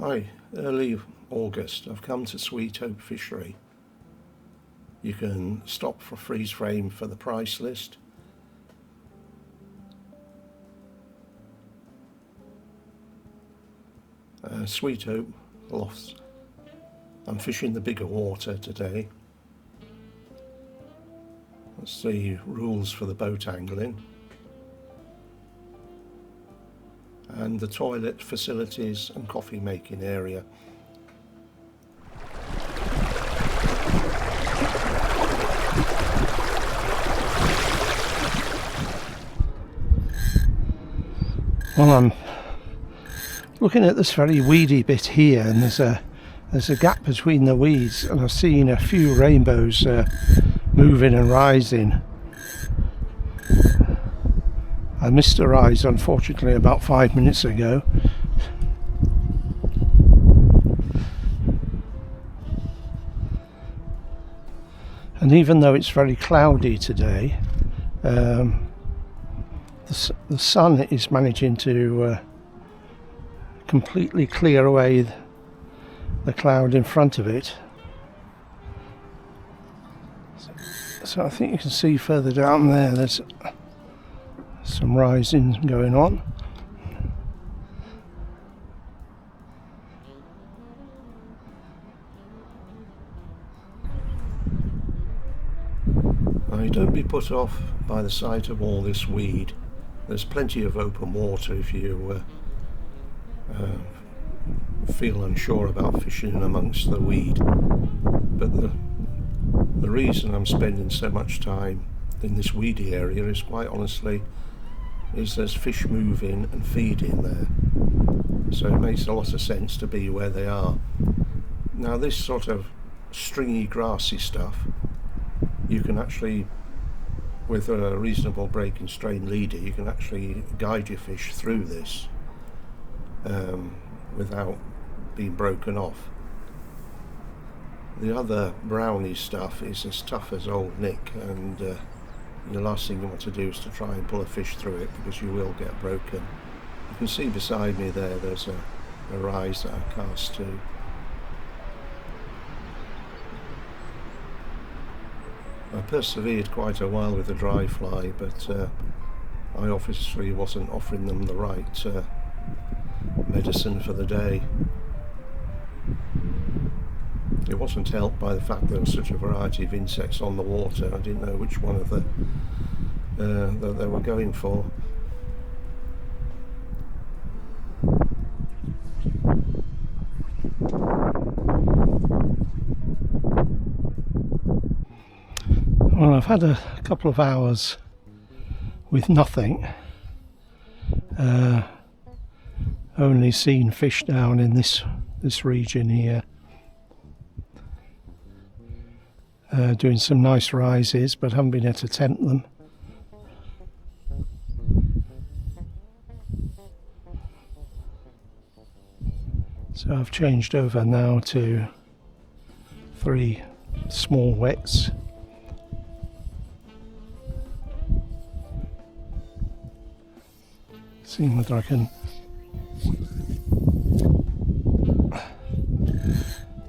Hi, early August. I've come to Sweethope Fishery. You can stop for freeze frame for the price list. Sweethope Loughs. I'm fishing the bigger water today. That's the rules for the boat angling. And the toilet facilities and coffee making area. Well, I'm looking at this very weedy bit here, and there's a gap between the weeds, and I've seen a few rainbows moving and rising. I missed a rise, unfortunately, about 5 minutes ago. And even though it's very cloudy today, the sun is managing to completely clear away the cloud in front of it. So I think you can see further down there, there's some rising going on. Now, don't be put off by the sight of all this weed. There's plenty of open water if you feel unsure about fishing amongst the weed. But the reason I'm spending so much time in this weedy area is, quite honestly, there's fish moving and feeding there. So it makes a lot of sense to be where they are. Now, this sort of stringy, grassy stuff, you can actually, with a reasonable break and strain leader, you can actually guide your fish through this without being broken off. The other browny stuff is as tough as old Nick, and the last thing you want to do is to try and pull a fish through it, because you will get broken. You can see beside me there's a rise that I cast to. I persevered quite a while with the dry fly, but I obviously wasn't offering them the right medicine for the day. It wasn't helped by the fact there was such a variety of insects on the water. I didn't know which one of that they were going for. Well, I've had a couple of hours with nothing. Only seen fish down in this region here. Doing some nice rises, but haven't been able to tempt them. So I've changed over now to 3 small wets. Seeing whether I can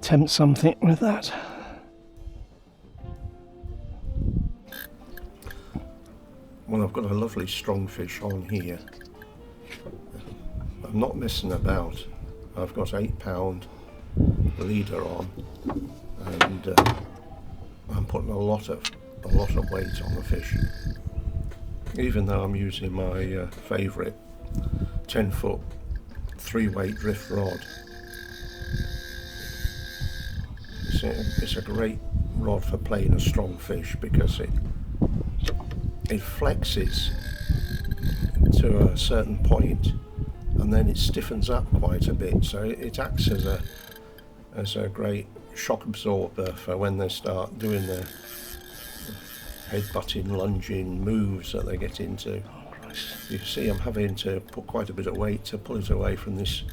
tempt something with that. Well, I've got a lovely strong fish on here. I'm not messing about. I've got 8-pound leader on, and I'm putting a lot of weight on the fish. Even though I'm using my favourite 10-foot 3-weight drift rod. It's a great rod for playing a strong fish, because it flexes to a certain point and then it stiffens up quite a bit, so it acts as a great shock absorber for when they start doing their head-butting, lunging moves that they get into. You see, I'm having to put quite a bit of weight to pull it away from this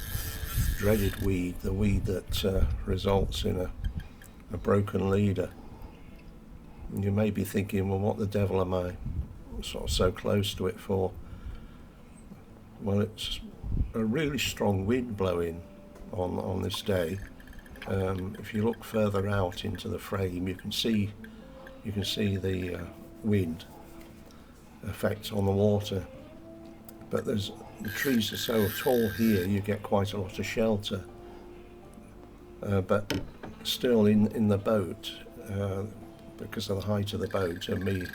dreaded weed, the weed that results in a broken leader. And you may be thinking, well, what the devil am I sort of so close to it for? Well, it's a really strong wind blowing on this day. If you look further out into the frame, you can see the wind effect on the water. But the trees are so tall here, you get quite a lot of shelter. But still in the boat, because of the height of the boat and me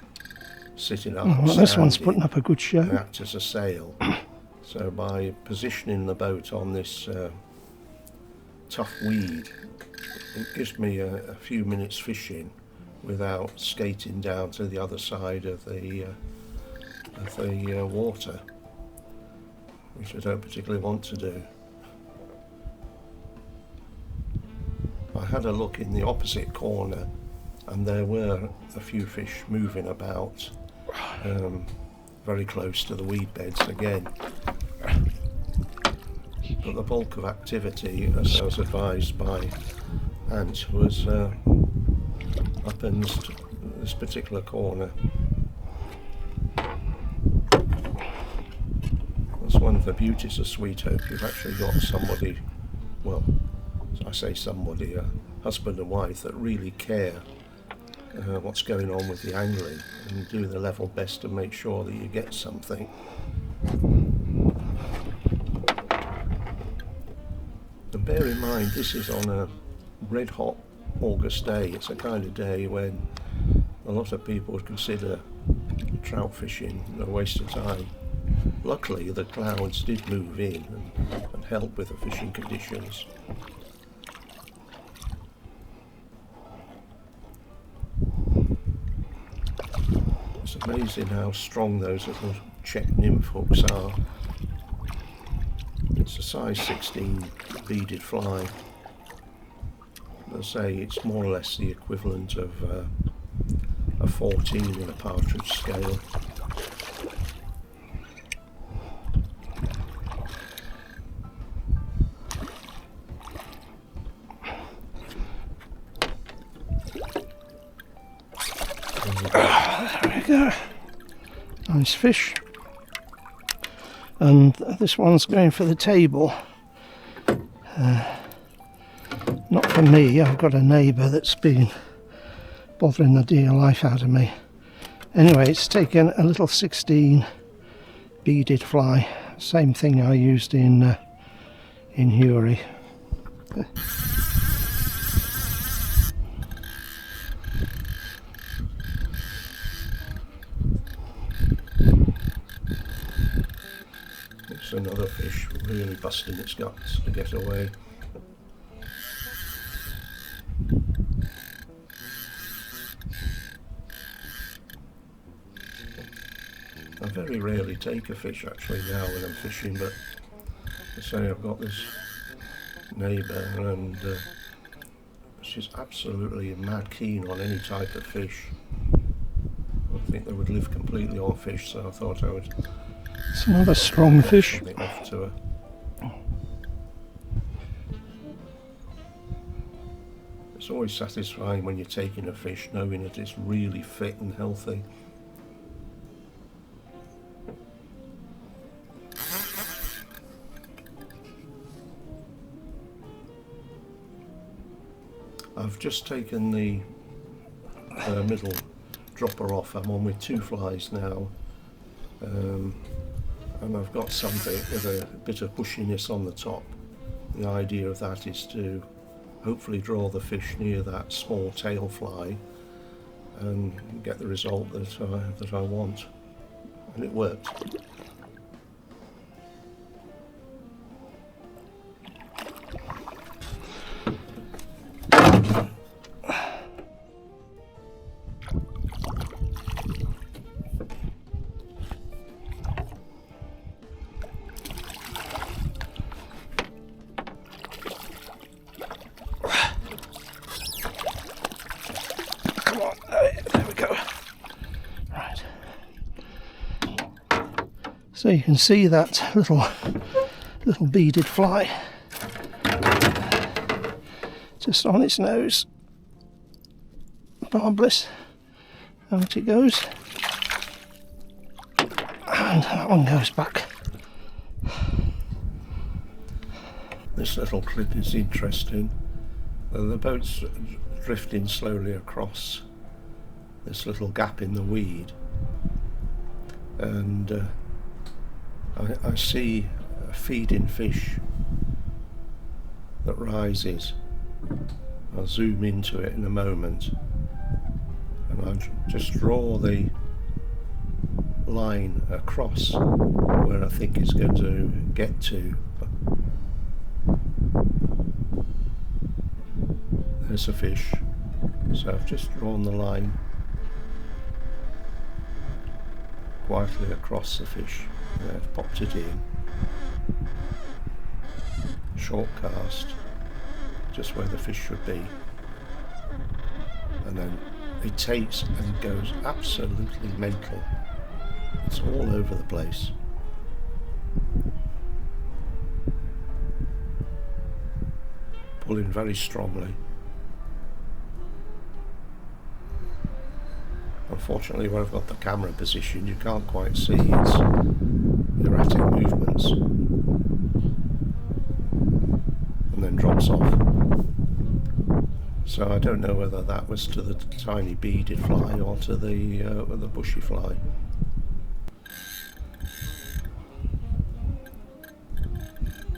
sitting up, well, this one's putting up a good show. Act as a sail. So by positioning the boat on this tough weed, it gives me a few minutes fishing without skating down to the other side of the water, which I don't particularly want to do. I had a look in the opposite corner, and there were a few fish moving about very close to the weed beds again. But the bulk of activity, as I was advised by Ant, was up in this particular corner. That's one of the beauties of Sweethope. You've actually got somebody, well, I say somebody, a husband and wife that really care what's going on with the angling and do the level best to make sure that you get something. And bear in mind, this is on a red hot August day. It's a kind of day when a lot of people would consider trout fishing a waste of time. Luckily the clouds did move in and help with the fishing conditions. It's amazing how strong those little check nymph hooks are. It's a size 16 beaded fly. As I say, it's more or less the equivalent of a 14 in a partridge scale. There we go. Nice fish. And this one's going for the table. Not for me, I've got a neighbour that's been bothering the dear life out of me. Anyway, it's taken a little 16 beaded fly, same thing I used in Huri. It's another fish really busting its guts to get away. I very rarely take a fish actually now when I'm fishing, but I say I've got this neighbour and she's absolutely mad keen on any type of fish. I think they would live completely on fish, so I thought I would. It's another strong fish. Off to her. It's always satisfying when you're taking a fish knowing that it's really fit and healthy. I've just taken the middle dropper off. I'm on with 2 flies now, and I've got something with a bit of bushiness on the top. The idea of that is to hopefully draw the fish near that small tail fly and get the result that I want, and it worked. Come on, there we go. Right. So you can see that little beaded fly just on its nose. Barbless. Out it goes. And that one goes back. This little clip is interesting. The boat's drifting slowly across this little gap in the weed, and I see a feeding fish that rises. I'll zoom into it in a moment, and I'll just draw the line across where I think it's going to get to. There's a fish, so I've just drawn the line quietly across the fish. I've popped it in, short cast, just where the fish should be, and then it takes and goes absolutely mental. It's all over the place. Pulling very strongly. Unfortunately, where I've got the camera positioned, you can't quite see its erratic movements, and then drops off. So I don't know whether that was to the tiny beaded fly or to the bushy fly.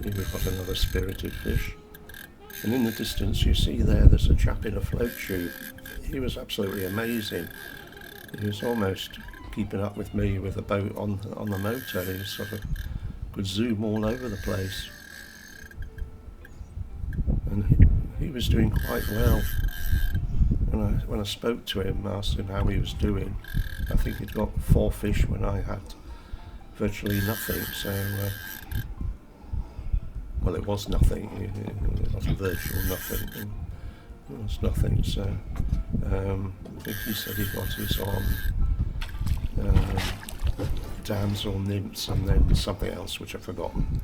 Here we've got another spirited fish, and in the distance you see there's a chap in a float tube. He was absolutely amazing. He was almost keeping up with me with a boat on the motor. He sort of could zoom all over the place, and he was doing quite well. When I spoke to him, asked him how he was doing, I think he'd got 4 fish when I had virtually nothing. So, well, it was nothing. It was virtual nothing. It was nothing. So, I think he said he got his on dams or nymphs, and then something else which I've forgotten.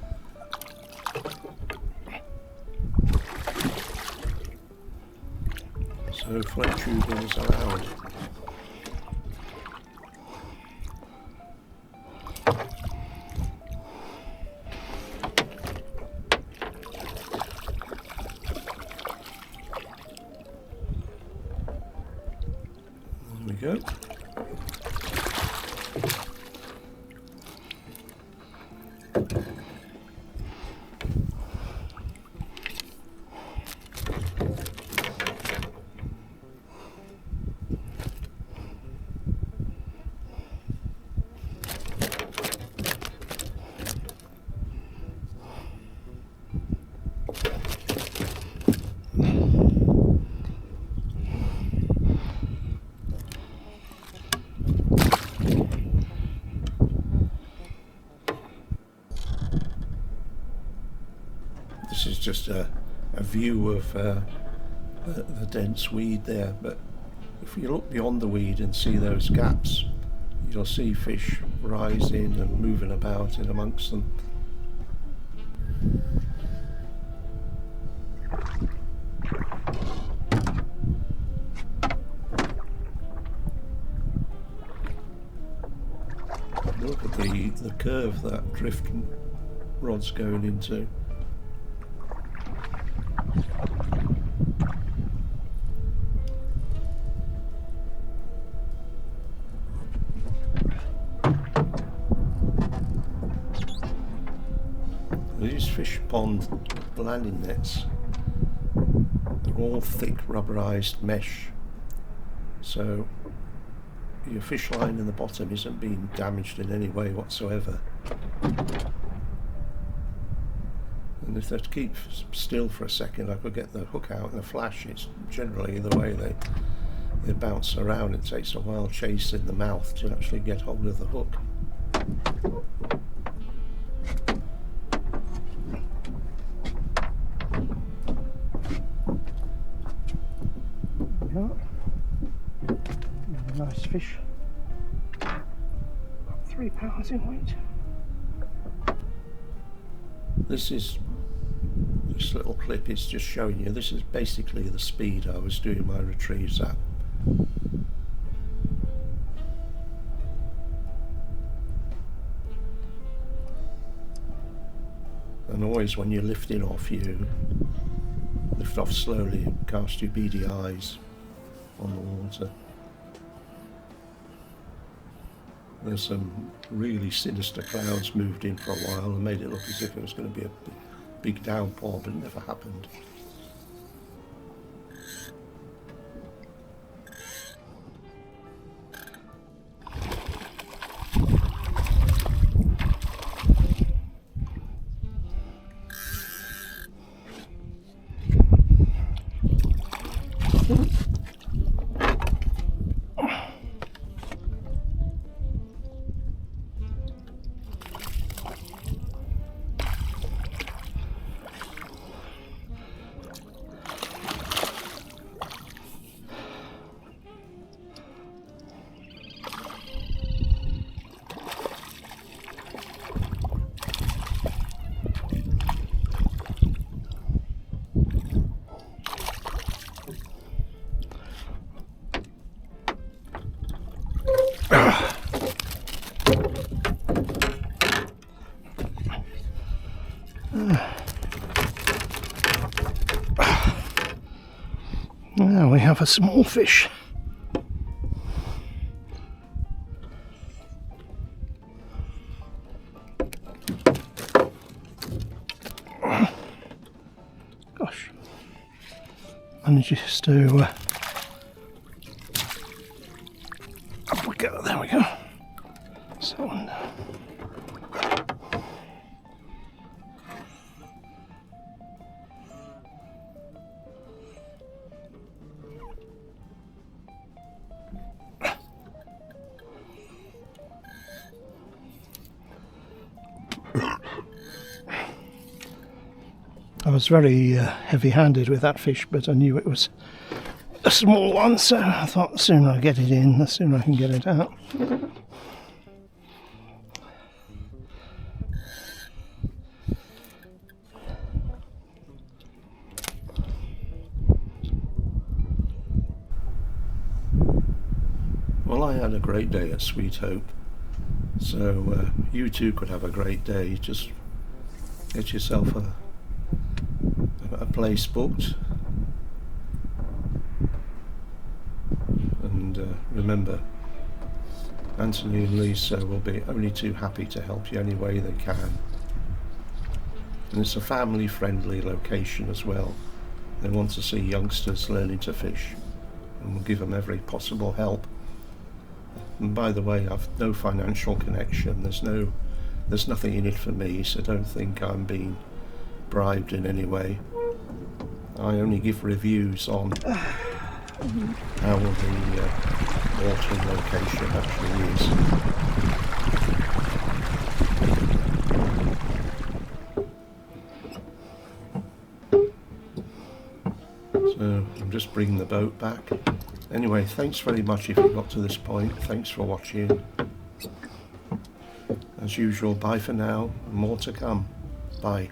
So float tubing is allowed. There we go. This is just a view of the dense weed there, but if you look beyond the weed and see those gaps, you'll see fish rising and moving about in amongst them. Look at the curve that drift rod's going into. These fish pond landing nets, they're all thick rubberized mesh, so your fish line in the bottom isn't being damaged in any way whatsoever. And if they keep still for a second, I could get the hook out in a flash. It's generally the way they bounce around. It takes a while chasing the mouth to actually get hold of the hook. Nice fish. About 3 pounds in weight. This little clip is just showing you, this is basically the speed I was doing my retrieves at. And And always when you're lifting off, you lift off slowly and cast your beady eyes on the water. There's some really sinister clouds moved in for a while and made it look as if it was going to be a big downpour, but it never happened. Now we have a small fish. Gosh, manages to up we go, there we go. So I was very heavy-handed with that fish, but I knew it was a small one, so I thought the sooner I get it in, the sooner I can get it out. Well, I had a great day at Sweethope, so you too could have a great day. Just get yourself a place booked, and remember, Anthony and Lisa will be only too happy to help you any way they can. And it's a family friendly location as well. They want to see youngsters learning to fish, and we'll give them every possible help. And by the way, I've no financial connection, there's nothing in it for me, so don't think I'm being bribed in any way. I only give reviews on how the watering location actually is. So I'm just bringing the boat back. Anyway, thanks very much if you got to this point. Thanks for watching. As usual, bye for now. More to come. Bye.